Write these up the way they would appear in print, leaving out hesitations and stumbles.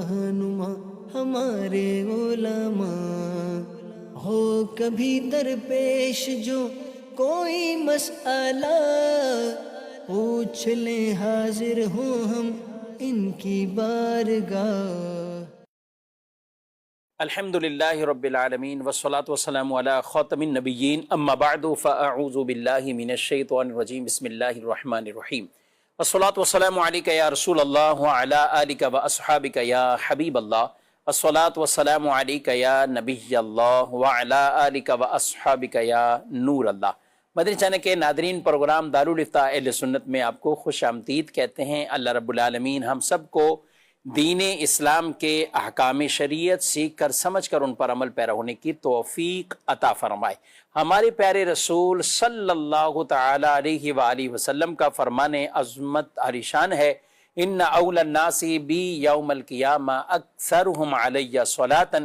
رہنما ہمارے علماء، ہو کبھی درپیش جو کوئی مسئلہ، پوچھ لیں حاضر ہوں ہم ان کی بارگاہ۔ الحمد للہ رب العالمین والصلاة والسلام علی خاتم النبیین، اما بعد فاعوذ باللہ من الشیطان الرجیم، بسم اللہ الرحمن الرحیم، والصلاة والسلام علیک یا رسول اللہ وعلی آلک واصحابک یا حبیب اللہ، والصلاة والسلام علیک یا نبی اللہ وعلی آلک واصحابک یا نور اللہ۔ مدنی چینل کے ناظرین، پروگرام دارالافتاء اہل سنت میں آپ کو خوش آمدید کہتے ہیں۔ اللہ رب العالمین ہم سب کو دین اسلام کے احکام شریعت سیکھ کر سمجھ کر ان پر عمل پیرا ہونے کی توفیق عطا فرمائے۔ ہمارے پیارے رسول صلی اللہ تعالی علیہ وآلہ وسلم کا فرمان عظمت عالی شان ہے، ان اول الناس بی یوم القیامہ اکثرہم علی صلاۃ،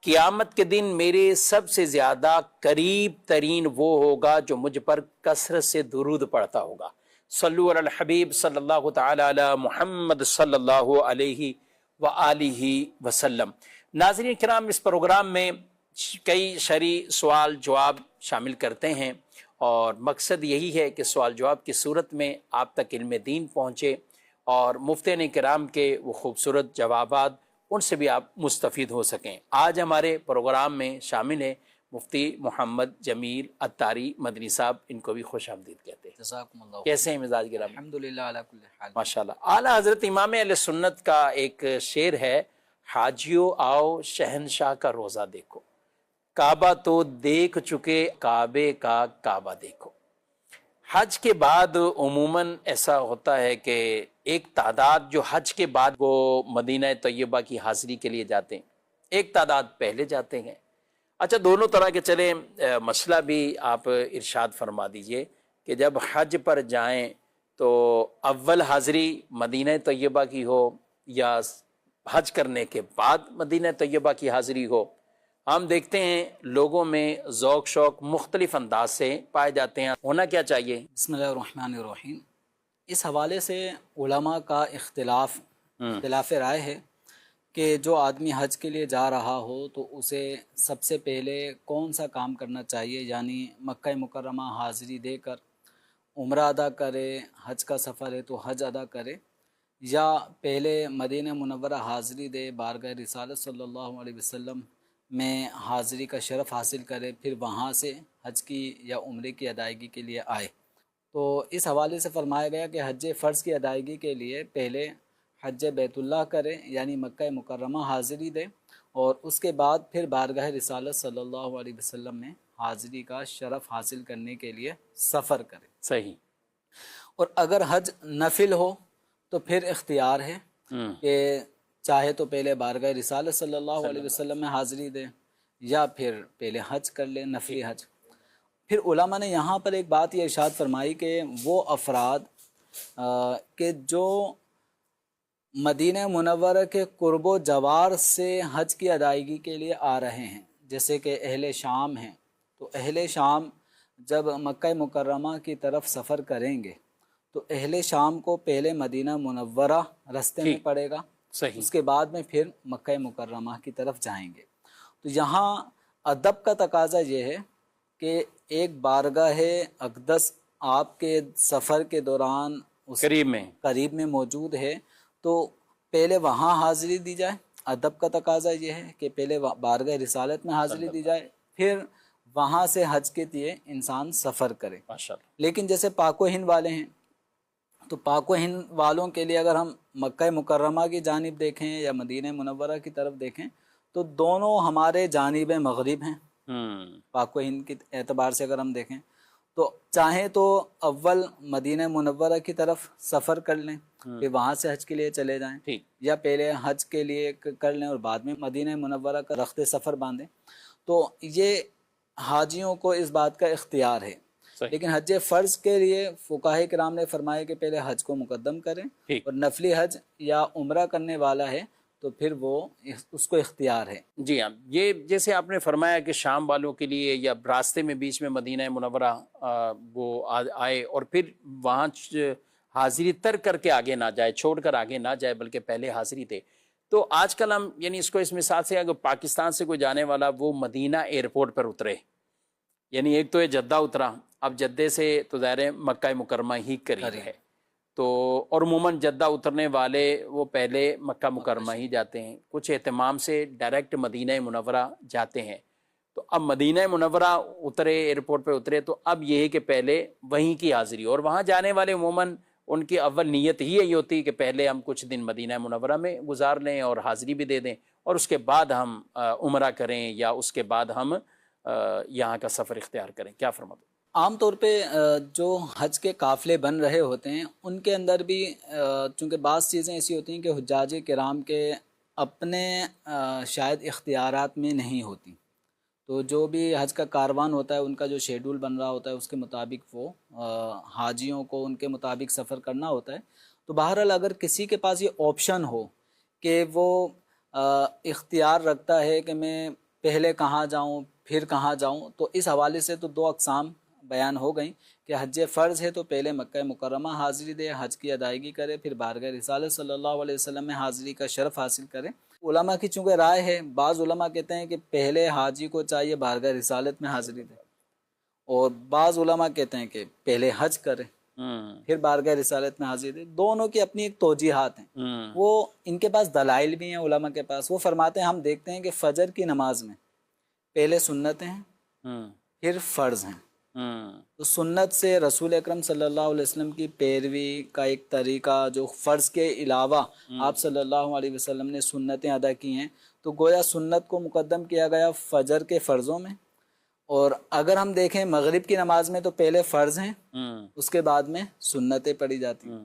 قیامت کے دن میرے سب سے زیادہ قریب ترین وہ ہوگا جو مجھ پر کثرت سے درود پڑھتا ہوگا۔ صلو علی الحبیب صلی اللہ تعالی علی محمد صلی اللہ علیہ وآلہ وسلم۔ ناظرین کرام، اس پروگرام میں کئی شرعی سوال جواب شامل کرتے ہیں، اور مقصد یہی ہے کہ سوال جواب کی صورت میں آپ تک علم دین پہنچے، اور مفتین کرام کے وہ خوبصورت جوابات ان سے بھی آپ مستفید ہو سکیں۔ آج ہمارے پروگرام میں شامل ہیں مفتی محمد جمیل عطاری مدنی صاحب، ان کو بھی خوش آمدید کہتے ہیں۔ جزاکم اللہ۔ کیسے ہیں مزاج گرامی؟ الحمدللہ علی کل حال۔ ماشاءاللہ۔ اعلیٰ حضرت امام اہل سنت کا ایک شعر ہے، حاجیو آؤ شہنشاہ کا روزہ دیکھو، کعبہ تو دیکھ چکے کعبے کا کعبہ دیکھو۔ حج کے بعد عموماً ایسا ہوتا ہے کہ ایک تعداد جو حج کے بعد وہ مدینہ طیبہ کی حاضری کے لیے جاتے ہیں، ایک تعداد پہلے جاتے ہیں۔ اچھا، دونوں طرح کے چلیں، مسئلہ بھی آپ ارشاد فرما دیجئے کہ جب حج پر جائیں تو اول حاضری مدینہ طیبہ کی ہو یا حج کرنے کے بعد مدینہ طیبہ کی حاضری ہو؟ ہم دیکھتے ہیں لوگوں میں ذوق شوق مختلف انداز سے پائے جاتے ہیں، ہونا کیا چاہیے؟ بسم اللہ الرحمن الرحیم۔ اس حوالے سے علماء کا اختلاف رائے ہے کہ جو آدمی حج کے لیے جا رہا ہو تو اسے سب سے پہلے کون سا کام کرنا چاہیے، یعنی مکہ مکرمہ حاضری دے کر عمرہ ادا کرے، حج کا سفر ہے تو حج ادا کرے، یا پہلے مدینہ منورہ حاضری دے، بارگاہ رسالت صلی اللہ علیہ وسلم میں حاضری کا شرف حاصل کرے، پھر وہاں سے حج کی یا عمرے کی ادائیگی کے لیے آئے۔ تو اس حوالے سے فرمایا گیا کہ حج فرض کی ادائیگی کے لیے پہلے حج بیت اللہ کرے، یعنی مکہ مکرمہ حاضری دے، اور اس کے بعد پھر بارگاہ رسالت صلی اللہ علیہ وسلم میں حاضری کا شرف حاصل کرنے کے لیے سفر کرے۔ صحیح۔ اور اگر حج نفل ہو تو پھر اختیار ہے کہ چاہے تو پہلے بارگاہ رسالت صلی اللہ علیہ وسلم میں حاضری دے، یا پھر پہلے حج کر لے، نفلی حج۔ پھر علماء نے یہاں پر ایک بات یہ ارشاد فرمائی کہ وہ افراد کہ جو مدینہ منورہ کے قرب و جوار سے حج کی ادائیگی کے لیے آ رہے ہیں، جیسے کہ اہل شام ہیں، تو اہل شام جب مکہ مکرمہ کی طرف سفر کریں گے تو اہل شام کو پہلے مدینہ منورہ رستے میں پڑے گا، صحیح، اس کے بعد میں پھر مکہ مکرمہ کی طرف جائیں گے۔ تو یہاں ادب کا تقاضا یہ ہے کہ ایک بارگاہ اقدس آپ کے سفر کے دوران اس قریب میں موجود ہے، تو پہلے وہاں حاضری دی جائے۔ ادب کا تقاضا یہ ہے کہ پہلے بارگاہ رسالت میں حاضری دی جائے، پھر وہاں سے حج کے لیے انسان سفر کرے۔ لیکن جیسے پاک و ہند والے ہیں، تو پاک و ہند والوں کے لیے اگر ہم مکہ مکرمہ کی جانب دیکھیں یا مدینہ منورہ کی طرف دیکھیں تو دونوں ہمارے جانب مغرب ہیں۔ پاک و ہند کے اعتبار سے اگر ہم دیکھیں تو چاہیں تو اول مدینہ منورہ کی طرف سفر کر لیں، پھر وہاں سے حج کے لیے چلے جائیں، یا پہلے حج کے لیے کر لیں اور بعد میں مدینہ منورہ کا رخت سفر باندھیں۔ تو یہ حاجیوں کو اس بات کا اختیار ہے۔ لیکن حج فرض کے لیے فقہاء کرام نے فرمایا کہ پہلے حج کو مقدم کریں، اور نفلی حج یا عمرہ کرنے والا ہے تو پھر وہ اس کو اختیار ہے۔ جی ہاں، یہ جیسے آپ نے فرمایا کہ شام والوں کے لیے یا راستے میں بیچ میں مدینہ منورہ وہ آئے اور پھر وہاں حاضری تر کر کے آگے نہ جائے، چھوڑ کر آگے نہ جائے، بلکہ پہلے حاضری دے، تو آج کل ہم یعنی اس کو اس مثال سے اگر پاکستان سے کوئی جانے والا وہ مدینہ ایئرپورٹ پر اترے، یعنی ایک تو یہ جدہ اترا، اب جدے سے تو ظاہر ہے مکہ مکرمہ ہی قریب ہے، تو اور عموماً جدہ اترنے والے وہ پہلے مکہ مکرمہ ہی جاتے ہیں، کچھ اہتمام سے ڈائریکٹ مدینہ منورہ جاتے ہیں۔ تو اب مدینہ منورہ اترے، ایئرپورٹ پہ اترے، تو اب یہ ہے کہ پہلے وہیں کی حاضری، اور وہاں جانے والے عموماً ان کی اول نیت ہی یہی ہوتی ہے کہ پہلے ہم کچھ دن مدینہ منورہ میں گزار لیں اور حاضری بھی دے دیں، اور اس کے بعد ہم عمرہ کریں یا اس کے بعد ہم یہاں کا سفر اختیار کریں۔ کیا فرماتے؟ عام طور پہ جو حج کے قافلے بن رہے ہوتے ہیں ان کے اندر بھی چونکہ بعض چیزیں ایسی ہوتی ہیں کہ حجاج کرام کے اپنے شاید اختیارات میں نہیں ہوتی، تو جو بھی حج کا کاروان ہوتا ہے ان کا جو شیڈول بن رہا ہوتا ہے اس کے مطابق وہ حاجیوں کو ان کے مطابق سفر کرنا ہوتا ہے۔ تو بہرحال اگر کسی کے پاس یہ آپشن ہو کہ وہ اختیار رکھتا ہے کہ میں پہلے کہاں جاؤں پھر کہاں جاؤں، تو اس حوالے سے تو دو اقسام بیان ہو گئیں کہ حج فرض ہے تو پہلے مکہ مکرمہ حاضری دے، حج کی ادائیگی کرے، پھر بارگاہ رسالت صلی اللہ علیہ وسلم میں حاضری کا شرف حاصل کرے۔ علماء کی چونکہ رائے ہے، بعض علماء کہتے ہیں کہ پہلے حاجی کو چاہیے بارگاہ رسالت میں حاضری دے، اور بعض علماء کہتے ہیں کہ پہلے حج کرے پھر بارگاہ رسالت میں حاضری دے۔ دونوں کی اپنی ایک توجیحات ہیں، وہ ان کے پاس دلائل بھی ہیں علماء کے پاس۔ وہ فرماتے ہیں ہم دیکھتے ہیں کہ فجر کی نماز میں پہلے سنتیں ہیں پھر فرض ہیں، تو سنت سے رسول اکرم صلی اللہ علیہ وسلم کی پیروی کا ایک طریقہ جو فرض کے علاوہ آپ صلی اللہ علیہ وسلم نے سنتیں ادا کی ہیں، تو گویا سنت کو مقدم کیا گیا فجر کے فرضوں میں۔ اور اگر ہم دیکھیں مغرب کی نماز میں تو پہلے فرض ہیں اس کے بعد میں سنتیں پڑھی جاتی ہیں،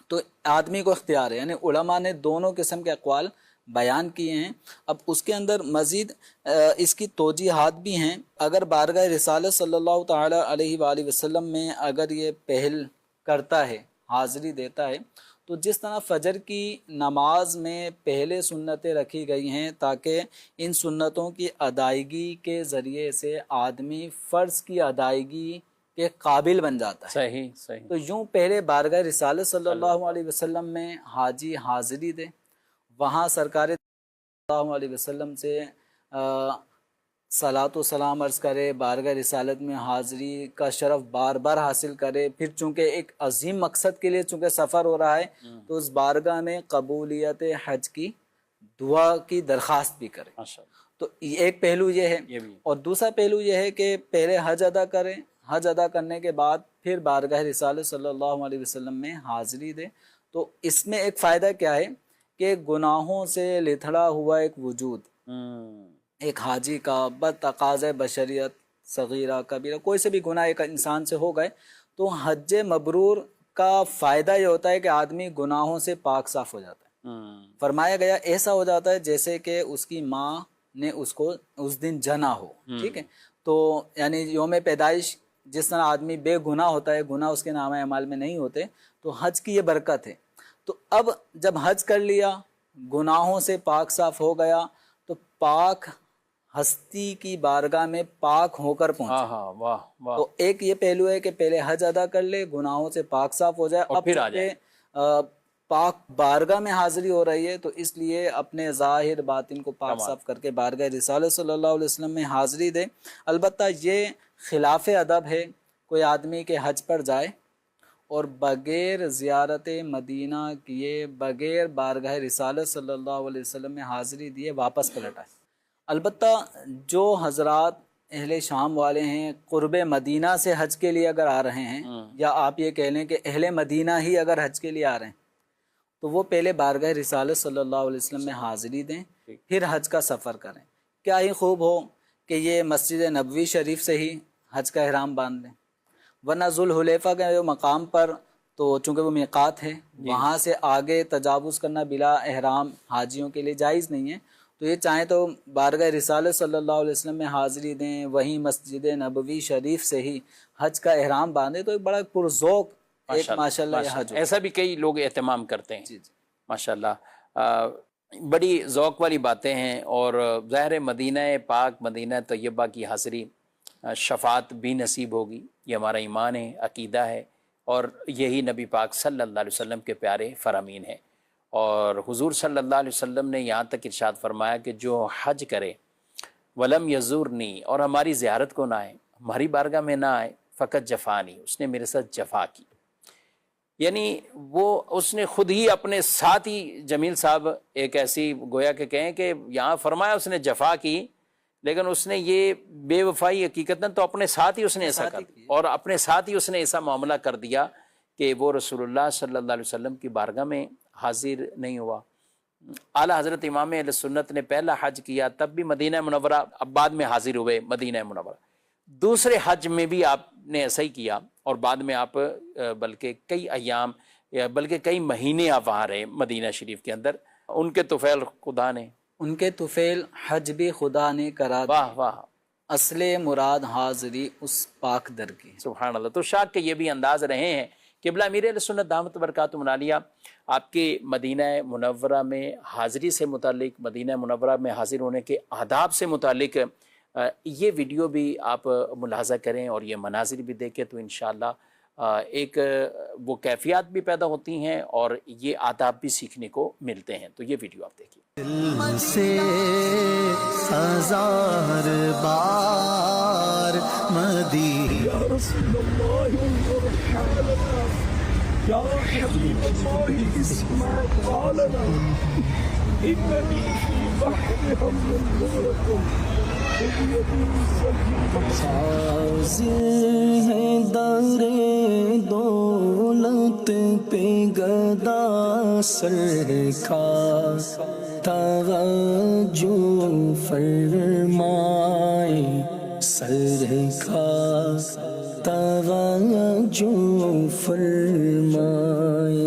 تو آدمی کو اختیار ہے۔ یعنی علماء نے دونوں قسم کے اقوال بیان کیے ہیں۔ اب اس کے اندر مزید اس کی توجیحات بھی ہیں۔ اگر بارگاہ رسالت صلی اللہ تعالی علیہ وآلہ وسلم میں اگر یہ پہل کرتا ہے، حاضری دیتا ہے، تو جس طرح فجر کی نماز میں پہلے سنتیں رکھی گئی ہیں تاکہ ان سنتوں کی ادائیگی کے ذریعے سے آدمی فرض کی ادائیگی کے قابل بن جاتا ہے، صحیح صحیح، تو یوں پہلے بارگاہ رسالت صلی اللہ علیہ وسلم میں حاجی حاضری دے، وہاں سرکار صلی اللہ علیہ وسلم سے صلاۃ و سلام عرض کرے، بارگاہ رسالت میں حاضری کا شرف بار بار حاصل کرے، پھر چونکہ ایک عظیم مقصد کے لیے چونکہ سفر ہو رہا ہے تو اس بارگاہ میں قبولیت حج کی دعا کی درخواست بھی کرے۔ تو ایک پہلو یہ ہے، اور دوسرا پہلو یہ ہے کہ پہلے حج ادا کرے، حج ادا کرنے کے بعد پھر بارگاہ رسالت صلی اللہ علیہ وسلم میں حاضری دے۔ تو اس میں ایک فائدہ کیا ہے کہ گناہوں سے لتھڑا ہوا ایک وجود ایک حاجی کا بتقاضۂ بشریت صغیرہ کبیرہ کوئی سے بھی گناہ ایک انسان سے ہو گئے، تو حج مبرور کا فائدہ یہ ہوتا ہے کہ آدمی گناہوں سے پاک صاف ہو جاتا ہے۔ فرمایا گیا ایسا ہو جاتا ہے جیسے کہ اس کی ماں نے اس کو اس دن جنا ہو، ٹھیک ہے۔ تو یعنی یوم پیدائش جس طرح آدمی بے گناہ ہوتا ہے، گناہ اس کے نامہ اعمال میں نہیں ہوتے، تو حج کی یہ برکت ہے۔ تو اب جب حج کر لیا، گناہوں سے پاک صاف ہو گیا، تو پاک ہستی کی بارگاہ میں پاک ہو کر پہنچا۔ تو ایک یہ پہلو ہے کہ پہلے حج ادا کر لے، گناہوں سے پاک صاف ہو جائے، اب پاک بارگاہ میں حاضری ہو رہی ہے تو اس لیے اپنے ظاہر باطن کو پاک صاف کر کے بارگاہ رسالت صلی اللہ علیہ وسلم میں حاضری دے۔ البتہ یہ خلاف ادب ہے کوئی آدمی کے حج پر جائے اور بغیر زیارت مدینہ کیے، بغیر بارگاہ رسالت صلی اللہ علیہ وسلم میں حاضری دیے واپس پلٹ آئے۔ البتہ جو حضرات اہل شام والے ہیں، قرب مدینہ سے حج کے لیے اگر آ رہے ہیں، یا آپ یہ کہہ لیں کہ اہل مدینہ ہی اگر حج کے لیے آ رہے ہیں، تو وہ پہلے بارگاہ رسالت صلی اللہ علیہ وسلم میں حاضری دیں، پھر حج کا سفر کریں۔ کیا ہی خوب ہو کہ یہ مسجد نبوی شریف سے ہی حج کا احرام باندھ لیں، ورنہ ذوالحلیفہ کے جو مقام پر تو چونکہ وہ میقات ہے، وہاں سے آگے تجاوز کرنا بلا احرام حاجیوں کے لیے جائز نہیں ہے۔ تو یہ چاہیں تو بارگاہ رسالت صلی اللہ علیہ وسلم میں حاضری دیں، وہیں مسجد نبوی شریف سے ہی حج کا احرام باندھیں، تو ایک بڑا پرذوق ایک ماشاءاللہ یہ حج ایسا بھی کئی لوگ اہتمام کرتے ہیں۔ جی جی ماشاءاللہ بڑی ذوق والی باتیں ہیں، اور ظاہر مدینہ پاک مدینہ طیبہ کی حاضری شفاعت بھی نصیب ہوگی، یہ ہمارا ایمان ہے، عقیدہ ہے، اور یہی نبی پاک صلی اللہ علیہ وسلم کے پیارے فرامین ہیں۔ اور حضور صلی اللہ علیہ وسلم نے یہاں تک ارشاد فرمایا کہ جو حج کرے ولم یزورنی، اور ہماری زیارت کو نہ آئے، ہماری بارگاہ میں نہ آئے، فقط جفانی، اس نے میرے ساتھ جفا کی. یعنی وہ اس نے خود ہی اپنے ساتھ ہی، جمیل صاحب ایک ایسی گویا کہ کہیں کہ یہاں فرمایا اس نے جفا کی، لیکن اس نے یہ بے وفائی حقیقتاً تو اپنے ساتھ ہی اس نے ایسا کر دیا، اور اپنے ساتھ ہی اس نے ایسا معاملہ کر دیا کہ وہ رسول اللہ صلی اللہ علیہ وسلم کی بارگاہ میں حاضر نہیں ہوا. اعلیٰ حضرت امام اہل سنت نے پہلا حج کیا تب بھی مدینہ منورہ، اب بعد میں حاضر ہوئے مدینہ منورہ. دوسرے حج میں بھی آپ نے ایسا ہی کیا، اور بعد میں آپ بلکہ کئی ایام بلکہ کئی مہینے آپ وہاں رہے مدینہ شریف کے اندر. ان کے طفیل خدا نے، ان کے طفیل حج بھی خدا نے کرا دی، واہ واہ، اصل مراد حاضری اس پاک در کی. سبحان اللہ. تو شاک کے یہ بھی انداز رہے ہیں قبلہ امیر اہل سنت دامت برکاتہم العالیہ آپ کے مدینہ منورہ میں حاضری سے متعلق، مدینہ منورہ میں حاضر ہونے کے آداب سے متعلق یہ ویڈیو بھی آپ ملاحظہ کریں اور یہ مناظر بھی دیکھیں تو انشاءاللہ ایک وہ کیفیات بھی پیدا ہوتی ہیں اور یہ آداب بھی سیکھنے کو ملتے ہیں. تو یہ ویڈیو آپ دیکھیے. دل سے ہزار بار مدینہ يا رسول الله انظر حالنا، يا حبيب الله اسمع قالنا، إنني في بحر هم غرق حاضر ہے در دولت پہ گدا سرکار، توجہ فرمائے سرکار، توجہ فرمائے.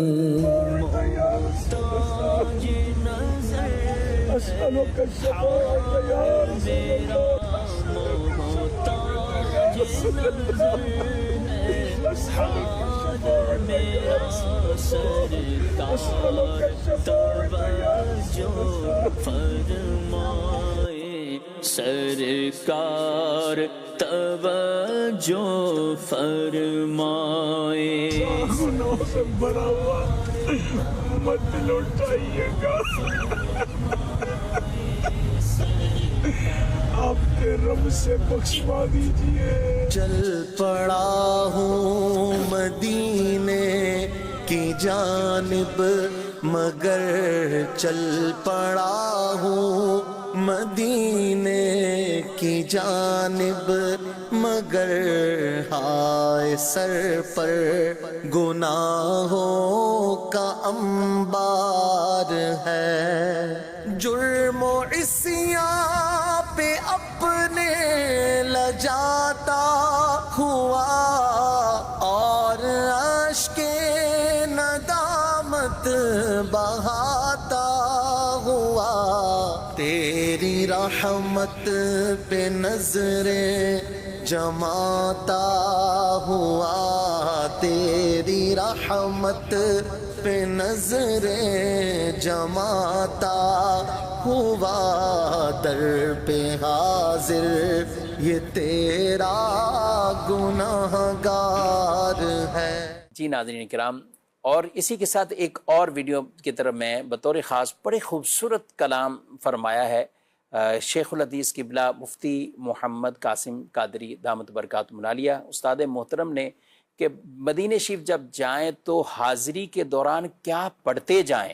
أسألك الشفاعة يا رسول سرکار توجہ فرمائے. گناہ سے بھرا ہوا مت لوٹائیے گا، آپ کے رب سے بخشوا دیجیے. چل پڑا ہوں مدینے کی جانب، مگر چل پڑا ہوں مدینے کی جانب، مگر ہائے سر پر گناہوں کا انبار ہے. جرم و عصیان پہ اپنے لجاتا ہوا اور اشک ندامت بہاتا ہوا، تیری رحمت پہ نظریں جماتا ہوا، تیری رحمت پہ نظریں جماتا ہوا، در پہ حاضر یہ تیرا گناہگار ہے. جی ناظرین کرام، اور اسی کے ساتھ ایک اور ویڈیو کی طرف میں بطور خاص بڑے خوبصورت کلام فرمایا ہے شیخ الحدیث قبلہ مفتی محمد قاسم قادری دامت برکاتہم العالیہ استاد محترم نے، کہ مدینہ شریف جب جائیں تو حاضری کے دوران کیا پڑھتے جائیں.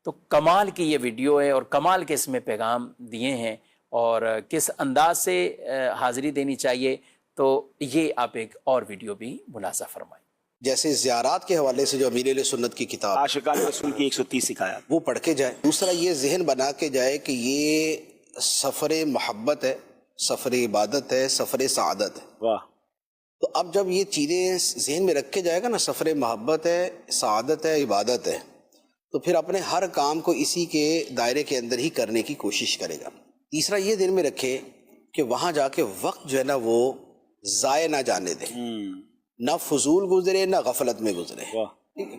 تو کمال کی یہ ویڈیو ہے اور کمال کے اس میں پیغام دیے ہیں اور کس انداز سے حاضری دینی چاہیے. تو یہ آپ ایک اور ویڈیو بھی ملاحظہ فرمائیں. جیسے زیارات کے حوالے سے جو امیر اہل سنت کی کتاب عاشقان رسول کی 130 سکھایا، وہ پڑھ کے جائے. دوسرا یہ ذہن بنا کے جائے کہ یہ سفر محبت ہے، سفر عبادت ہے، سفر سعادت ہے. واہ. تو اب جب یہ چیزیں ذہن میں رکھ کے جائے گا نا، سفر محبت ہے، سعادت ہے، عبادت ہے، تو پھر اپنے ہر کام کو اسی کے دائرے کے اندر ہی کرنے کی کوشش کرے گا. تیسرا یہ ذہن میں رکھے کہ وہاں جا کے وقت جو ہے نا وہ ضائع نہ جانے دے، نہ فضول گزرے نہ غفلت میں گزرے. ٹھیک ہے.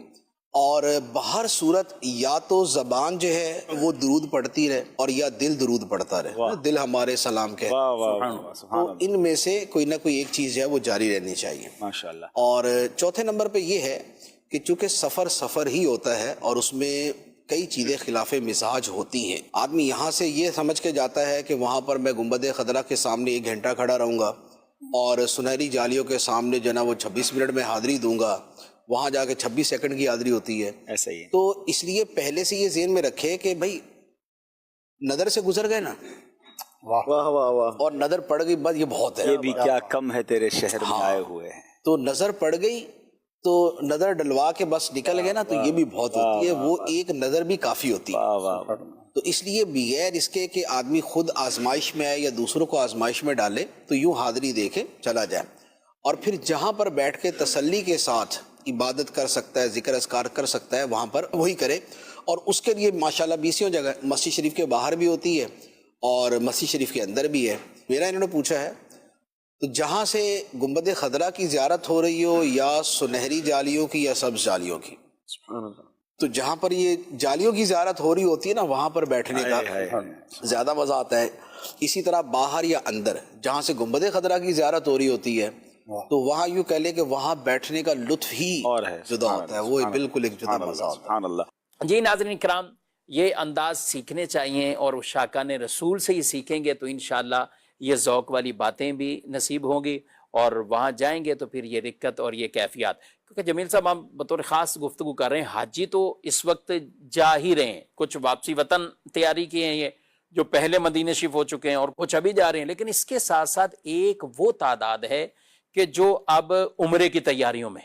اور بہر صورت یا تو زبان جو ہے وہ درود پڑھتی رہے اور یا دل درود پڑھتا رہے. دل ہمارے سلام کے، تو ان میں سے کوئی نہ کوئی ایک چیز جو ہے وہ جاری رہنی چاہیے. ماشاءاللہ. اور چوتھے نمبر پہ یہ ہے کہ چونکہ سفر ہی ہوتا ہے اور اس میں کئی چیزیں خلاف مزاج ہوتی ہیں. آدمی یہاں سے یہ سمجھ کے جاتا ہے کہ وہاں پر میں گنبد خضرا کے سامنے 1 گھنٹہ کھڑا رہوں گا اور سنہری جالیوں کے سامنے جو نا وہ 26 منٹ میں حاضری دوں گا, وہاں جا کے 26 سیکنڈ کی حاضری ہوتی ہے. ایسا ہی ہے. تو اس لیے پہلے سے یہ ذہن میں رکھے کہ بھائی نظر سے گزر گئے نا, واہ واہ واہ, اور نظر پڑ گئی بس یہ بہت ہے. یہ بھی کیا کم ہے تیرے شہر میں آئے ہوئے ہیں. تو نظر پڑ گئی تو نظر ڈلوا کے بس نکل گئے نا, تو یہ بھی بہت ہوتی ہے. وہ ایک نظر بھی کافی ہوتی ہے. واہ واہ واہ. تو اس لیے بغیر اس کے کہ آدمی خود آزمائش میں آئے یا دوسروں کو آزمائش میں ڈالے, تو یوں حاضری دے کے چلا جائے. اور پھر جہاں پر بیٹھ کے تسلی کے ساتھ عبادت کر سکتا ہے, ذکر اذکار کر سکتا ہے, وہاں پر وہی کرے. اور اس کے لیے ماشاءاللہ 20 جگہ مسجد شریف کے باہر بھی ہوتی ہے اور مسجد شریف کے اندر بھی ہے. میرا انہوں نے پوچھا ہے تو جہاں سے گنبد خضرا کی زیارت ہو رہی ہو یا سنہری جالیوں کی یا سبز جالیوں کی, تو جہاں پر یہ جالیوں کی زیارت ہو رہی ہوتی ہے نا, وہاں پر بیٹھنے کا زیادہ مزہ آتا ہے. اسی طرح باہر یا اندر جہاں سے گنبد خضرا کی زیارت ہو رہی ہوتی ہے, تو وہاں یوں کہہ لیں کہ وہاں بیٹھنے کا لطف ہی جدا ہوتا ہے. وہ بالکل ایک جدا مزہ ہوتا ہے. سبحان اللہ. جی ناظرین کرام, یہ انداز سیکھنے چاہیے اور شاکان رسول سے ہی سیکھیں گے تو انشاءاللہ یہ ذوق والی باتیں بھی نصیب ہوں گی, اور وہاں جائیں گے تو پھر یہ رکت اور یہ کیفیات. کیونکہ جمیل صاحب ہم بطور خاص گفتگو کر رہے ہیں, حاجی تو اس وقت جا ہی رہے ہیں, کچھ واپسی وطن تیاری کی ہیں, یہ جو پہلے مدینہ شریف ہو چکے ہیں اور کچھ ابھی جا رہے ہیں, لیکن اس کے ساتھ ساتھ ایک وہ تعداد ہے کہ جو اب عمرے کی تیاریوں میں,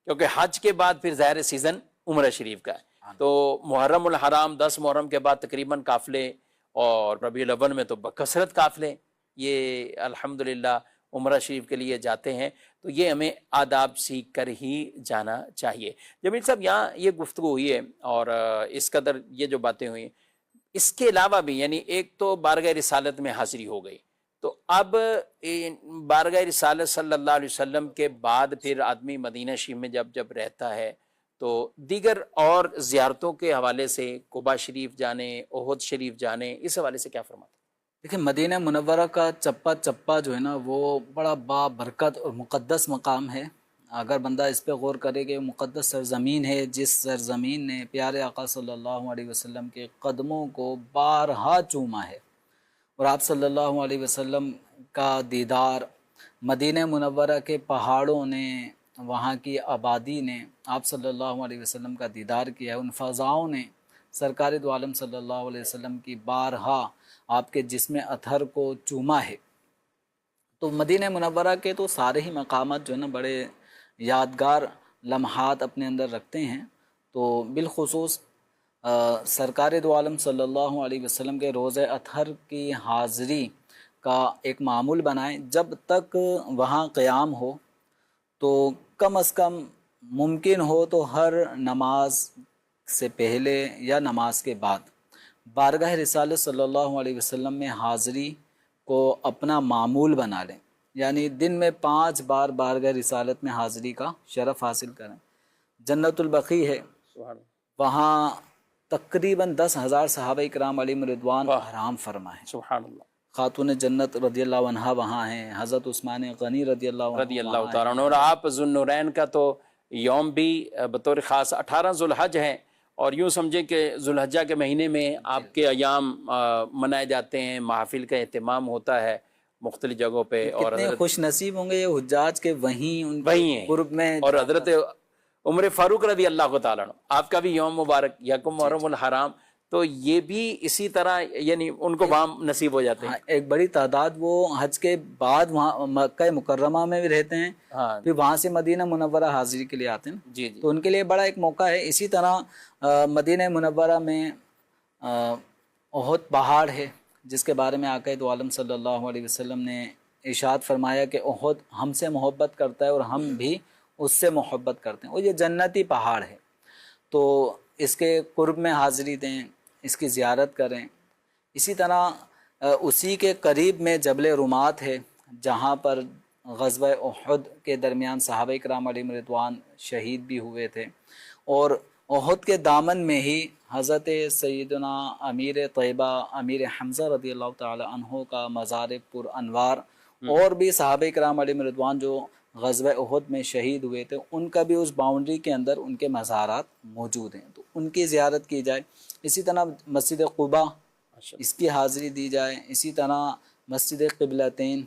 کیونکہ حج کے بعد پھر ظاہر سیزن عمرہ شریف کا ہے. تو محرم الحرام 10 محرم کے بعد تقریباً قافلے, اور ربیع الاول میں تو بکثرت قافلے یہ الحمدللہ عمرہ شریف کے لیے جاتے ہیں. تو یہ ہمیں آداب سیکھ کر ہی جانا چاہیے. جمیل صاحب یہاں یہ گفتگو ہوئی ہے اور اس قدر یہ جو باتیں ہوئی, اس کے علاوہ بھی یعنی ایک تو بارگاہ رسالت میں حاضری ہو گئی, تو اب بارگاہ رسالت صلی اللہ علیہ وسلم کے بعد پھر آدمی مدینہ شریف میں جب رہتا ہے تو دیگر اور زیارتوں کے حوالے سے قباء شریف جانے, احد شریف جانے, اس حوالے سے کیا فرماتے ہیں؟ دیکھیں مدینہ منورہ کا چپا چپا جو ہے نا وہ بڑا بابرکت اور مقدس مقام ہے. اگر بندہ اس پہ غور کرے کہ مقدس سرزمین ہے, جس سرزمین نے پیارے آقا صلی اللہ علیہ وسلم کے قدموں کو بارہا چوما ہے, اور آپ صلی اللہ علیہ وسلم کا دیدار مدینہ منورہ کے پہاڑوں نے, وہاں کی آبادی نے آپ صلی اللہ علیہ وسلم کا دیدار کیا ہے. ان فضاؤں نے سرکار دو عالم صلی اللہ علیہ وسلم کی بارہا آپ کے جسم اطہر کو چوما ہے. تو مدینہ منورہ کے تو سارے ہی مقامات جو ہے نا بڑے یادگار لمحات اپنے اندر رکھتے ہیں. تو بالخصوص سرکار دو عالم صلی اللہ علیہ وسلم کے روزہ اطہر کی حاضری کا ایک معمول بنائیں. جب تک وہاں قیام ہو تو کم از کم ممکن ہو تو ہر نماز سے پہلے یا نماز کے بعد بارگاہ رسالت صلی اللہ علیہ وسلم میں حاضری کو اپنا معمول بنا لیں. یعنی دن میں 5 بار بارگاہ رسالت میں حاضری کا شرف حاصل کریں. جنت البقیع ہے, وہاں تقریباً 10,000 صحابہ کرام علیہم رضوان حرام فرما ہے. سبحان اللہ. خاتون جنت رضی اللہ عنہا وہاں ہیں, حضرت عثمان غنی رضی اللہ تعالیٰ عنہ, اور آپ ذوالنورین کا تو یوم بھی بطور خاص 18 ذوالحج ہیں, اور یوں سمجھیں کہ ذوالحجہ کے مہینے میں آپ کے ایام منائے جاتے ہیں, محافل کا اہتمام ہوتا ہے مختلف جگہوں پہ. اور کتنے خوش نصیب ہوں گے یہ حجاج کے وہیں ان وہیں قرب میں. اور حضرت عمر فاروق رضی اللہ تعالیٰ عنہ, آپ کا بھی یوم مبارک یکم محرم الحرام, تو یہ بھی اسی طرح یعنی ان کو وہاں نصیب ہو جاتے ہیں. ایک بڑی تعداد وہ حج کے بعد وہاں مکہ مکرمہ میں بھی رہتے ہیں, پھر وہاں سے مدینہ منورہ حاضری کے لیے آتے ہیں. جی تو ان کے لیے بڑا ایک موقع ہے. اسی طرح مدینہ منورہ میں احد پہاڑ ہے, جس کے بارے میں آقا دو عالم صلی اللہ علیہ وسلم نے ارشاد فرمایا کہ احد ہم سے محبت کرتا ہے اور ہم بھی اس سے محبت کرتے ہیں. اور یہ جنتی پہاڑ ہے, تو اس کے قرب میں حاضری دیں, اس کی زیارت کریں. اسی طرح اسی کے قریب میں جبل رومات ہے, جہاں پر غزوہ احد کے درمیان صحابہ کرام علیہم رضوان شہید بھی ہوئے تھے. اور احد کے دامن میں ہی حضرت سیدنا امیر طیبہ امیر حمزہ رضی اللہ تعالی عنہ کا مزار پر انوار, اور بھی صحابہ کرام علیہم رضوان جو غزوہ احد میں شہید ہوئے تھے, ان کا بھی اس باؤنڈری کے اندر ان کے مزارات موجود ہیں. تو ان کی زیارت کی جائے. اسی طرح مسجد قباء اس کی حاضری دی جائے، اسی طرح مسجد قبلتین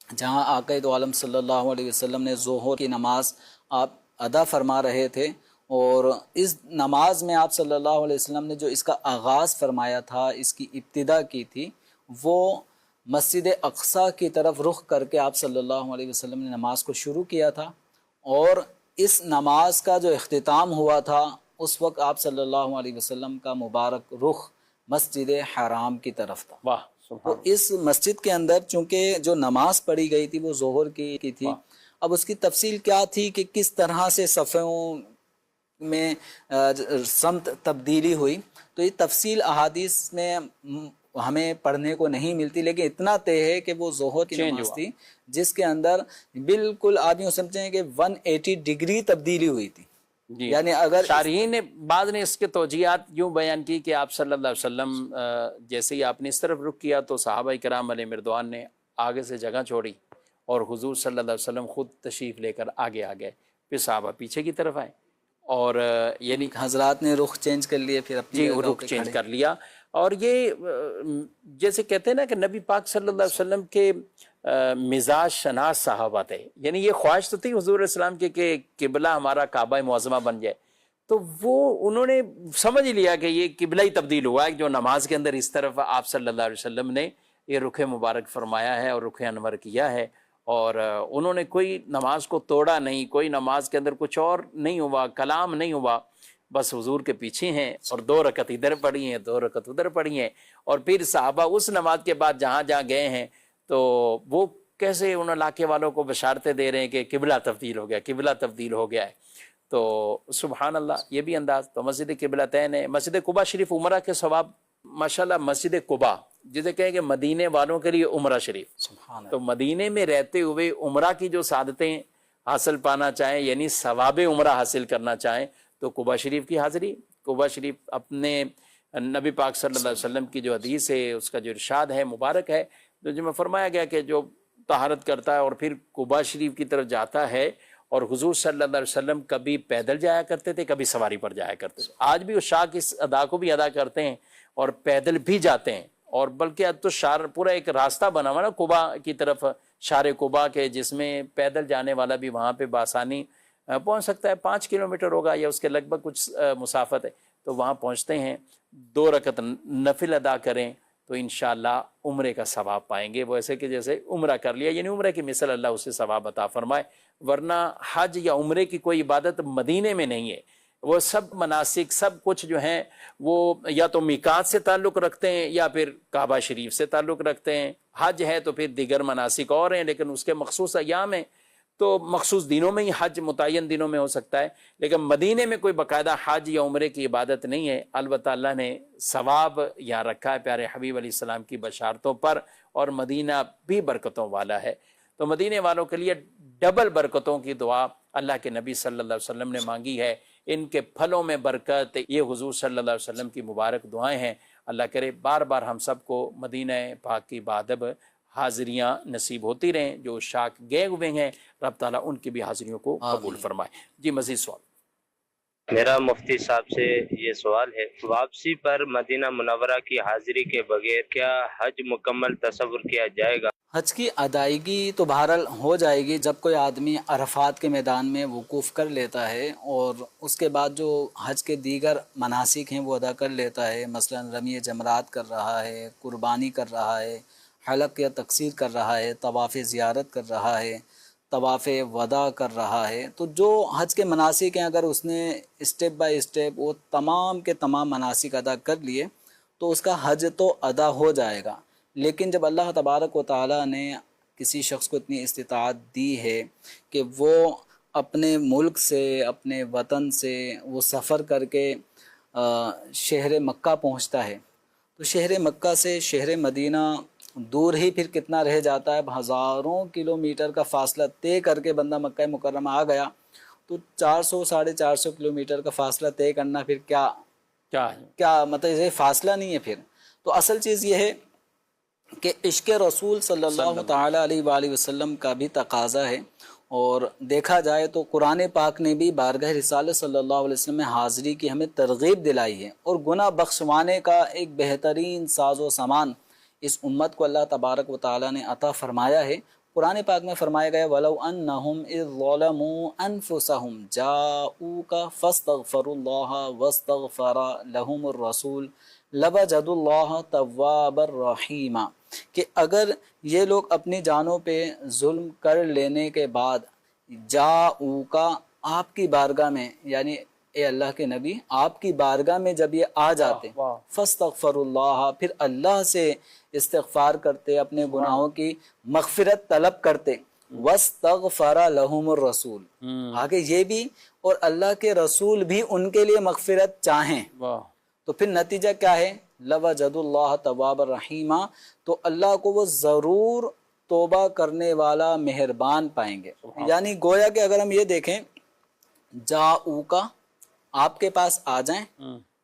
جہاں آقا دو عالم صلی اللہ علیہ وسلم نے ظہر کی نماز آپ ادا فرما رہے تھے، اور اس نماز میں آپ صلی اللہ علیہ وسلم نے جو اس کا آغاز فرمایا تھا، اس کی ابتدا کی تھی، وہ مسجد اقصیٰ کی طرف رخ کر کے آپ صلی اللہ علیہ وسلم نے نماز کو شروع کیا تھا، اور اس نماز کا جو اختتام ہوا تھا اس وقت آپ صلی اللہ علیہ وسلم کا مبارک رخ مسجد حرام کی طرف تھا۔ واہ تو اس مسجد کے اندر چونکہ جو نماز پڑھی گئی تھی وہ ظہر کی تھی، اب اس کی تفصیل کیا تھی کہ کس طرح سے صفوں میں سمت تبدیلی ہوئی، تو یہ تفصیل احادیث میں ہمیں پڑھنے کو نہیں ملتی، لیکن اتنا طے ہے کہ وہ ظہر کی نماز تھی جس کے اندر بالکل آپ یوں سمجھیں کہ 180 ڈگری تبدیلی ہوئی تھی۔ جی، یعنی اگر شارحین نے بعض نے اس کے توجیہات یوں بیان کی کہ آپ صلی اللہ علیہ وسلم جیسے ہی آپ نے اس طرف رخ کیا تو صحابہ کرام علیہ مردوان نے آگے سے جگہ چھوڑی اور حضور صلی اللہ علیہ وسلم خود تشریف لے کر آگے آ گئے، پھر صحابہ پیچھے کی طرف آئے، اور یعنی حضرات نے رخ چینج کر لیا، پھر اپنی جی رخ چینج کر لیا، اور یہ جیسے کہتے ہیں نا کہ نبی پاک صلی اللہ علیہ وسلم کے مزاج شناس صحابہ تھے، یعنی یہ خواہش تو تھی حضور السلام کے کہ قبلہ ہمارا کعبہ معظمہ بن جائے، تو وہ انہوں نے سمجھ لیا کہ یہ قبلہ ہی تبدیل ہوا ہے، جو نماز کے اندر اس طرف آپ صلی اللہ علیہ وسلم نے یہ رخ مبارک فرمایا ہے اور رخ انور کیا ہے، اور انہوں نے کوئی نماز کو توڑا نہیں، کوئی نماز کے اندر کچھ اور نہیں ہوا، کلام نہیں ہوا، بس حضور کے پیچھے ہیں اور 2 رکعت ادھر پڑھی ہیں 2 رکعت ادھر پڑھی ہیں، اور پھر صحابہ اس نماز کے بعد جہاں جہاں گئے ہیں تو وہ کیسے ان علاقے والوں کو بشارتیں دے رہے ہیں کہ قبلہ تبدیل ہو گیا، قبلہ تبدیل ہو گیا ہے، تو سبحان اللہ یہ بھی انداز۔ تو مسجد قبلتین ہے، مسجد قباء شریف عمرہ کے ثواب ماشاءاللہ، مسجد قباء جسے کہیں کہ مدینے والوں کے لیے عمرہ شریف، تو مدینے میں رہتے ہوئے عمرہ کی جو سعادتیں حاصل پانا چاہیں، یعنی ثواب عمرہ حاصل کرنا چاہیں، تو قباء شریف کی حاضری، قباء شریف اپنے نبی پاک صلی اللہ علیہ وسلم کی جو حدیث ہے، اس کا جو ارشاد ہے مبارک ہے، جو میں فرمایا گیا کہ جو طہارت کرتا ہے اور پھر قباء شریف کی طرف جاتا ہے، اور حضور صلی اللہ علیہ وسلم کبھی پیدل جایا کرتے تھے، کبھی سواری پر جایا کرتے تھے، آج بھی وہ شاک اس ادا کو بھی ادا کرتے ہیں اور پیدل بھی جاتے ہیں، اور بلکہ اب تو شار پورا ایک راستہ بنا ہوا نا قباء کی طرف، شار قباء کے، جس میں پیدل جانے والا بھی وہاں پہ بآسانی پہنچ سکتا ہے، 5 کلومیٹر ہوگا یا اس کے لگ بھگ کچھ مسافت ہے، تو وہاں پہنچتے ہیں، 2 رکعت نفل ادا کریں تو انشاءاللہ عمرے کا ثواب پائیں گے، وہ ایسے کہ جیسے عمرہ کر لیا، یعنی عمرے کی مثل اللہ اسے ثواب عطا فرمائے، ورنہ حج یا عمرے کی کوئی عبادت مدینے میں نہیں ہے، وہ سب مناسک سب کچھ جو ہیں وہ یا تو میقات سے تعلق رکھتے ہیں یا پھر کعبہ شریف سے تعلق رکھتے ہیں، حج ہے تو پھر دیگر مناسک اور ہیں، لیکن اس کے مخصوص ایام ہیں، تو مخصوص دنوں میں ہی حج متعین دنوں میں ہو سکتا ہے، لیکن مدینے میں کوئی باقاعدہ حج یا عمرے کی عبادت نہیں ہے، البتہ اللہ نے ثواب یہاں رکھا ہے پیارے حبیب علیہ السلام کی بشارتوں پر، اور مدینہ بھی برکتوں والا ہے، تو مدینے والوں کے لیے ڈبل برکتوں کی دعا اللہ کے نبی صلی اللہ علیہ وسلم نے مانگی ہے، ان کے پھلوں میں برکت، یہ حضور صلی اللہ علیہ وسلم کی مبارک دعائیں ہیں، اللہ کرے بار بار ہم سب کو مدینہ پاک کی بادب حاضریاں نصیب ہوتی رہیں، جو شاک گئے ہوئے ہیں رب تعالیٰ ان کی بھی حاضریوں کو قبول فرمائے۔ جی مزید سوال۔ میرا مفتی صاحب سے یہ سوال ہے، واپسی پر مدینہ منورہ کی حاضری کے بغیر کیا حج مکمل تصور کیا جائے گا؟ حج کی ادائیگی تو بہرحال ہو جائے گی جب کوئی آدمی عرفات کے میدان میں وقوف کر لیتا ہے، اور اس کے بعد جو حج کے دیگر مناسک ہیں وہ ادا کر لیتا ہے، مثلا رمی جمرات کر رہا ہے، قربانی کر رہا ہے، حلق یا تقصیر کر رہا ہے، طواف زیارت کر رہا ہے، طواف وداع کر رہا ہے، تو جو حج کے مناسک ہیں اگر اس نے اسٹیپ بائی اسٹیپ وہ تمام کے تمام مناسک ادا کر لیے تو اس کا حج تو ادا ہو جائے گا، لیکن جب اللہ تبارک و تعالیٰ نے کسی شخص کو اتنی استطاعت دی ہے کہ وہ اپنے ملک سے اپنے وطن سے وہ سفر کر کے شہر مکہ پہنچتا ہے، تو شہر مکہ سے شہر مدینہ دور ہی پھر کتنا رہ جاتا ہے، ہزاروں کلومیٹر کا فاصلہ طے کر کے بندہ مکہ مکرمہ آ گیا، تو 400-450 کلومیٹر کا فاصلہ طے کرنا پھر کیا مطلب یہ فاصلہ نہیں ہے پھر، تو اصل چیز یہ ہے کہ عشق رسول صلی اللہ تعالیٰ علیہ وآلہ وسلم کا بھی تقاضا ہے، اور دیکھا جائے تو قرآن پاک نے بھی بارگاہ رسالت صلی اللہ علیہ وسلم میں حاضری کی ہمیں ترغیب دلائی ہے، اور گناہ بخشوانے کا ایک بہترین ساز و سامان اس امت کو اللہ تبارک و تعالیٰ نے عطا فرمایا ہے۔ قرآن پاک میں فرمایا گیا وَلَوْ أَنَّهُمْ إِذْ ظَلَمُوا أَنفُسَهُمْ جَاءُوكَ فَاسْتَغْفَرُوا اللَّهَ وَاسْتَغْفَرَ لَهُمُ الرَّسُولُ لَوَجَدُوا اللَّهَ تَوَّابًا رَحِيمًا، کہ اگر یہ لوگ اپنی جانوں پہ ظلم کر لینے کے بعد جاءوکا آپ کی بارگاہ میں، یعنی اے اللہ کے نبی آپ کی بارگاہ میں جب یہ آ جاتے فاستغفر اللہ، پھر اللہ سے استغفار کرتے، اپنے گناہوں کی مغفرت طلب کرتے، واستغفر لہم الرسول، آگے یہ بھی اور اللہ کے رسول بھی ان کے لیے مغفرت چاہیں، تو پھر نتیجہ کیا ہے؟ لوجد اللہ تواب الرحیمہ، تو اللہ کو وہ ضرور توبہ کرنے والا مہربان پائیں گے۔ یعنی گویا کہ اگر ہم یہ دیکھیں جاؤکا آپ کے پاس آ جائیں،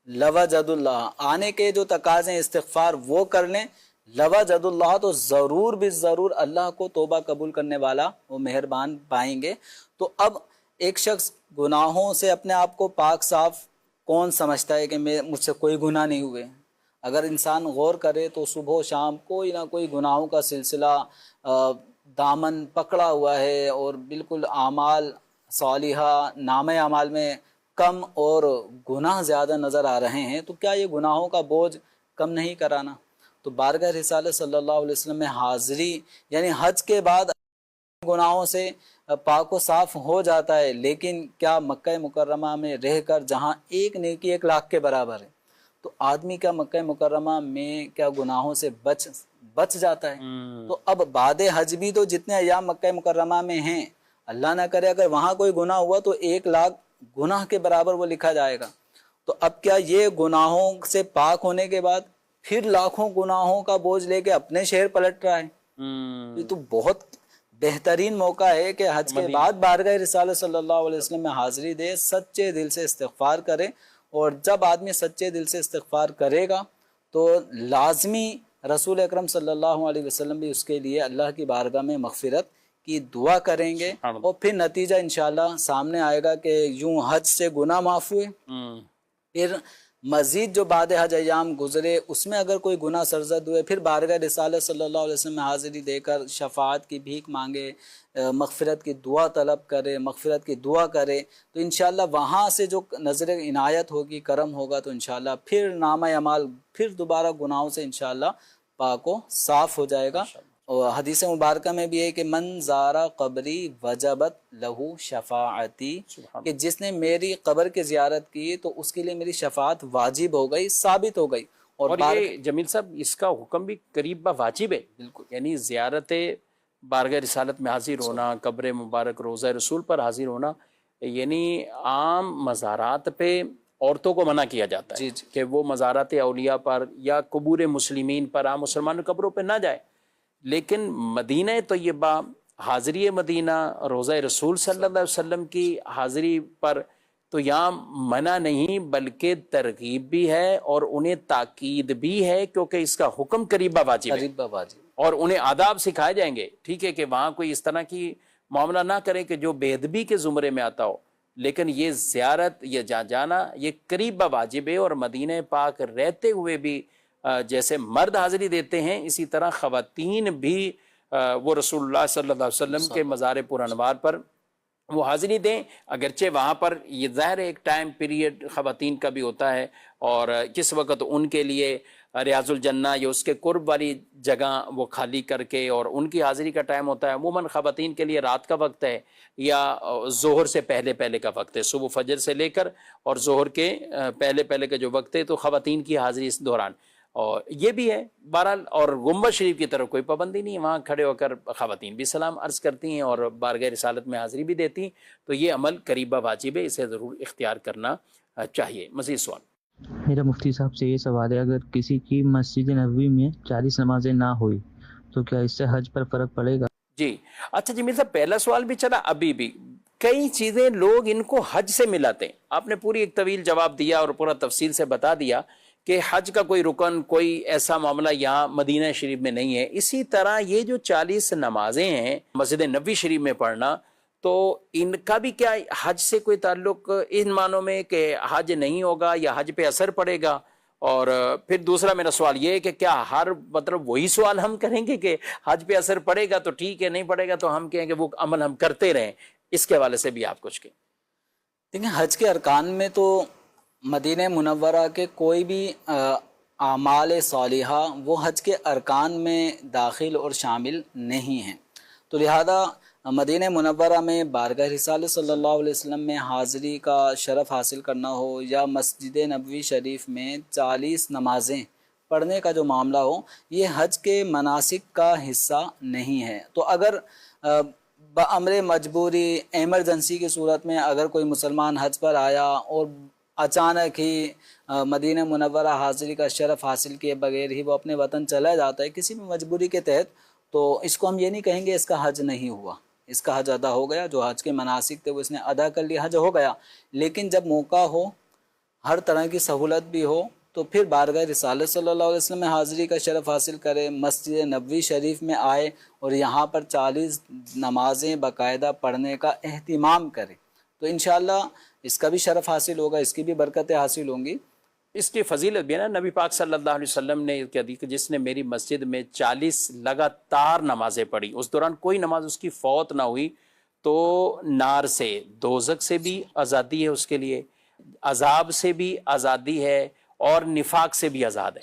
لوجد اللہ آنے کے جو تقاضے استغفار وہ کر لیں، لوجد اللہ تو ضرور بھی ضرور اللہ کو توبہ قبول کرنے والا وہ مہربان پائیں گے۔ تو اب ایک شخص گناہوں سے اپنے آپ کو پاک صاف کون سمجھتا ہے کہ مجھ سے کوئی گناہ نہیں ہوئے؟ اگر انسان غور کرے تو صبح و شام کوئی نہ کوئی گناہوں کا سلسلہ دامن پکڑا ہوا ہے، اور بالکل اعمال صالحہ نامہ اعمال میں کم اور گناہ زیادہ نظر آ رہے ہیں، تو کیا یہ گناہوں کا بوجھ کم نہیں کرانا؟ تو بارگاہ رسالت صلی اللہ علیہ وسلم میں حاضری یعنی حج کے بعد گناہوں سے پاک و صاف ہو جاتا ہے، لیکن کیا مکہ مکرمہ میں رہ کر جہاں ایک نیکی 1,00,000 کے برابر ہے، تو آدمی کا مکہ مکرمہ میں کیا گناہوں سے بچ جاتا ہے؟ تو اب بعد حج بھی تو جتنے ایام مکہ مکرمہ میں ہیں، اللہ نہ کرے اگر وہاں کوئی گناہ ہوا تو 1,00,000 گناہ کے برابر وہ لکھا جائے گا۔ تو اب کیا یہ گناہوں سے پاک ہونے کے بعد پھر لاکھوں گناہوں کا بوجھ لے کے اپنے شہر پلٹ رہا ہے؟ یہ تو بہت بہترین موقع ہے کہ حج کے بعد بارگاہ رسالت صلی اللہ علیہ وسلم میں حاضری دے، سچے دل سے استغفار کرے، اور جب آدمی سچے دل سے استغفار کرے گا تو لازمی رسول اکرم صلی اللہ علیہ وسلم بھی اس کے لیے اللہ کی بارگاہ میں مغفرت کی دعا کریں گے، اور پھر نتیجہ انشاءاللہ سامنے آئے گا کہ یوں حج سے گناہ معاف ہوئے، پھر مزید جو بعد حج ایام گزرے اس میں اگر کوئی گناہ سرزد ہوئے، پھر بارگاہ رسالت صلی اللہ علیہ وسلم میں حاضری دے کر شفاعت کی بھیک مانگے، مغفرت کی دعا طلب کرے، مغفرت کی دعا کرے، تو انشاءاللہ وہاں سے جو نظر عنایت ہوگی، کرم ہوگا، تو انشاءاللہ پھر نامہ اعمال پھر دوبارہ گناہوں سے انشاءاللہ پاک و صاف ہو جائے گا۔ اور حدیث مبارکہ میں بھی ہے کہ من زارا قبری وجبت لہو شفاعتی، کہ جس نے میری قبر کی زیارت کی تو اس کے لیے میری شفاعت واجب ہو گئی، ثابت ہو گئی۔ اور یہ جمیل صاحب اس کا حکم بھی قریب واجب ہے، بالکل، یعنی زیارت بارگاہ رسالت میں حاضر ہونا، قبر مبارک روضہ رسول پر حاضر ہونا، یعنی عام مزارات پہ عورتوں کو منع کیا جاتا ہے کہ وہ مزارات اولیاء پر یا قبور مسلمین پر، عام مسلمان قبروں پہ نہ جائے، لیکن مدینہ طیبہ، حاضری مدینہ، روضہ رسول صلی اللہ علیہ وسلم کی حاضری پر تو یہاں منع نہیں بلکہ ترغیب بھی ہے اور انہیں تاکید بھی ہے، کیونکہ اس کا حکم قریبہ واجب ہے اور انہیں آداب سکھائے جائیں گے، ٹھیک ہے، کہ وہاں کوئی اس طرح کی معاملہ نہ کرے کہ جو بے ادبی کے زمرے میں آتا ہو، لیکن یہ زیارت، یہ جانا یہ قریبہ واجب ہے۔ اور مدینہ پاک رہتے ہوئے بھی جیسے مرد حاضری دیتے ہیں، اسی طرح خواتین بھی وہ رسول اللہ صلی اللہ علیہ وسلم کے مزار پرانوار پر وہ حاضری دیں، اگرچہ وہاں پر یہ ظاہر ایک ٹائم پیریڈ خواتین کا بھی ہوتا ہے، اور کس وقت ان کے لیے ریاض الجنہ یا اس کے قرب والی جگہ وہ خالی کر کے اور ان کی حاضری کا ٹائم ہوتا ہے۔ عموماً خواتین کے لیے رات کا وقت ہے یا ظہر سے پہلے کا وقت ہے، صبح فجر سے لے کر اور ظہر کے پہلے کا جو وقت ہے، تو خواتین کی حاضری اس دوران، اور یہ بھی ہے بہرحال۔ اور گنبد شریف کی طرف کوئی پابندی نہیں ہے، وہاں کھڑے ہو کر خواتین بھی سلام عرض کرتی ہیں اور بارگاہ رسالت میں حاضری بھی دیتی ہیں، تو یہ عمل قریبہ واجب ہے، اسے ضرور اختیار کرنا چاہیے۔ مزید سوال؟ میرا مفتی صاحب سے یہ سوال ہے، اگر کسی کی مسجد نبوی میں 40 نمازیں نہ ہوئی تو کیا اس سے حج پر فرق پڑے گا؟ جی اچھا جی، میرا پہلا سوال بھی چلا، ابھی بھی کئی چیزیں لوگ ان کو حج سے ملاتے ہیں، آپ نے پوری ایک طویل جواب دیا اور پورا تفصیل سے بتا دیا کہ حج کا کوئی رکن، کوئی ایسا معاملہ یہاں مدینہ شریف میں نہیں ہے۔ اسی طرح یہ جو 40 نمازیں ہیں مسجد نبوی شریف میں پڑھنا، تو ان کا بھی کیا حج سے کوئی تعلق ان معنوں میں کہ حج نہیں ہوگا یا حج پہ اثر پڑے گا؟ اور پھر دوسرا میرا سوال یہ ہے کہ کیا ہر مطلب وہی سوال ہم کریں گے کہ حج پہ اثر پڑے گا تو ٹھیک ہے، نہیں پڑے گا تو ہم کہیں کہ وہ عمل ہم کرتے رہیں؟ اس کے حوالے سے بھی آپ کچھ کہیں۔ دیکھیں، حج کے ارکان میں تو مدینہ منورہ کے کوئی بھی اعمال صالحہ وہ حج کے ارکان میں داخل اور شامل نہیں ہیں، تو لہذا مدینہ منورہ میں بارگاہ رسالت صلی اللہ علیہ وسلم میں حاضری کا شرف حاصل کرنا ہو یا مسجد نبوی شریف میں 40 نمازیں پڑھنے کا جو معاملہ ہو، یہ حج کے مناسک کا حصہ نہیں ہے۔ تو اگر بامر مجبوری ایمرجنسی کی صورت میں اگر کوئی مسلمان حج پر آیا اور اچانک ہی مدینہ منورہ حاضری کا شرف حاصل کیے بغیر ہی وہ اپنے وطن چلا جاتا ہے کسی بھی مجبوری کے تحت، تو اس کو ہم یہ نہیں کہیں گے اس کا حج نہیں ہوا، اس کا حج ادا ہو گیا، جو حج کے مناسک تھے وہ اس نے ادا کر لیا، حج ہو گیا۔ لیکن جب موقع ہو، ہر طرح کی سہولت بھی ہو، تو پھر بارگاہ رسالت صلی اللہ علیہ وسلم میں حاضری کا شرف حاصل کرے، مسجد نبوی شریف میں آئے اور یہاں پر 40 نمازیں باقاعدہ پڑھنے کا اہتمام کرے، تو انشاءاللہ اس کا بھی شرف حاصل ہوگا، اس کی بھی برکتیں حاصل ہوں گی۔ اس کی فضیلت بھی ہے نا، نبی پاک صلی اللہ علیہ وسلم نے کہا کہ جس نے میری مسجد میں 40 لگاتار نمازیں پڑھی، اس دوران کوئی نماز اس کی فوت نہ ہوئی، تو نار سے، دوزخ سے بھی آزادی ہے اس کے لیے، عذاب سے بھی آزادی ہے اور نفاق سے بھی آزاد ہے،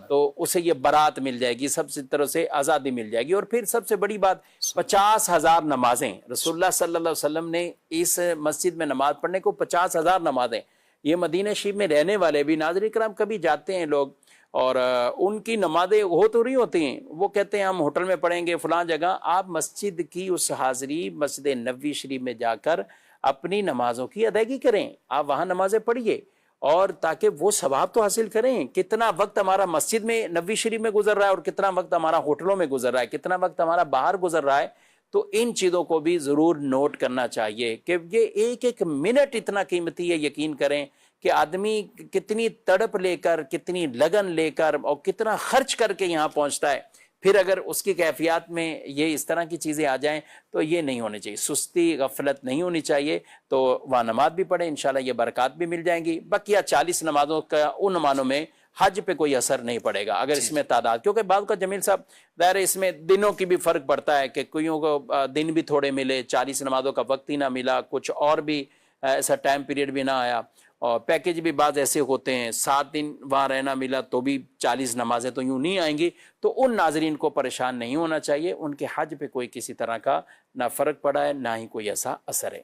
تو اسے یہ برات مل جائے گی، سب سے طرح سے آزادی مل جائے گی۔ اور پھر سب سے بڑی بات 50,000 نمازیں رسول اللہ صلی اللہ علیہ وسلم نے اس مسجد میں نماز پڑھنے کو 50,000 نمازیں، یہ مدینہ شریف میں رہنے والے بھی ناظرین کرام کبھی جاتے ہیں لوگ اور ان کی نمازیں ہو تو رہی ہوتی ہیں، وہ کہتے ہیں ہم ہوٹل میں پڑھیں گے فلاں جگہ، آپ مسجد کی اس حاضری مسجد نبوی شریف میں جا کر اپنی نمازوں کی ادائیگی کریں، آپ وہاں نمازیں پڑھیے اور تاکہ وہ ثواب تو حاصل کریں۔ کتنا وقت ہمارا مسجد میں نبوی شریف میں گزر رہا ہے اور کتنا وقت ہمارا ہوٹلوں میں گزر رہا ہے، کتنا وقت ہمارا باہر گزر رہا ہے، تو ان چیزوں کو بھی ضرور نوٹ کرنا چاہیے کہ یہ ایک ایک منٹ اتنا قیمتی ہے۔ یقین کریں کہ آدمی کتنی تڑپ لے کر، کتنی لگن لے کر اور کتنا خرچ کر کے یہاں پہنچتا ہے، پھر اگر اس کی کیفیات میں یہ اس طرح کی چیزیں آ جائیں تو یہ نہیں ہونے چاہیے، سستی غفلت نہیں ہونی چاہیے، تو وہاں نماز بھی پڑھیں، انشاءاللہ یہ برکات بھی مل جائیں گی۔ بقیہ 40 نمازوں کا ان معنوں میں حج پہ کوئی اثر نہیں پڑے گا اگر اس میں تعداد، کیونکہ بعض کا جمیل صاحب ظاہر اس میں دنوں کی بھی فرق پڑتا ہے کہ کوئیوں کو دن بھی تھوڑے ملے، 40 نمازوں کا وقت ہی نہ ملا، کچھ اور بھی ایسا ٹائم پیریڈ بھی نہ آیا، اور پیکج بھی بعض ایسے ہوتے ہیں 7 دن وہاں رہنا ملا تو بھی 40 نمازیں تو یوں نہیں آئیں گی، تو ان ناظرین کو پریشان نہیں ہونا چاہیے، ان کے حج پہ کوئی کسی طرح کا نہ فرق پڑا ہے نہ ہی کوئی ایسا اثر ہے۔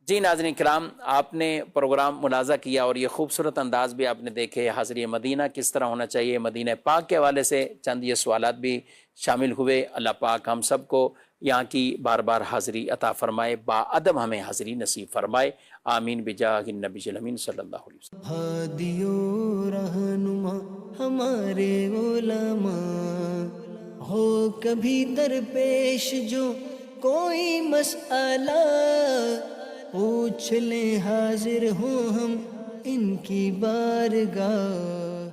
جی ناظرین کرام، آپ نے پروگرام ملاحظہ کیا اور یہ خوبصورت انداز بھی آپ نے دیکھے، حاضری مدینہ کس طرح ہونا چاہیے، مدینہ پاک کے حوالے سے چند یہ سوالات بھی شامل ہوئے۔ اللہ پاک ہم سب کو یہاں کی بار بار حاضری عطا فرمائے، با ادب ہمیں حاضری نصیب فرمائے، آمین بجاہ النبی الامین صلی اللہ علیہ وسلم۔ ہادی و رہنما ہمارے علماء، ہو کبھی درپیش جو کوئی مسئلہ، پوچھ لیں حاضر ہوں ہم ان کی بارگاہ۔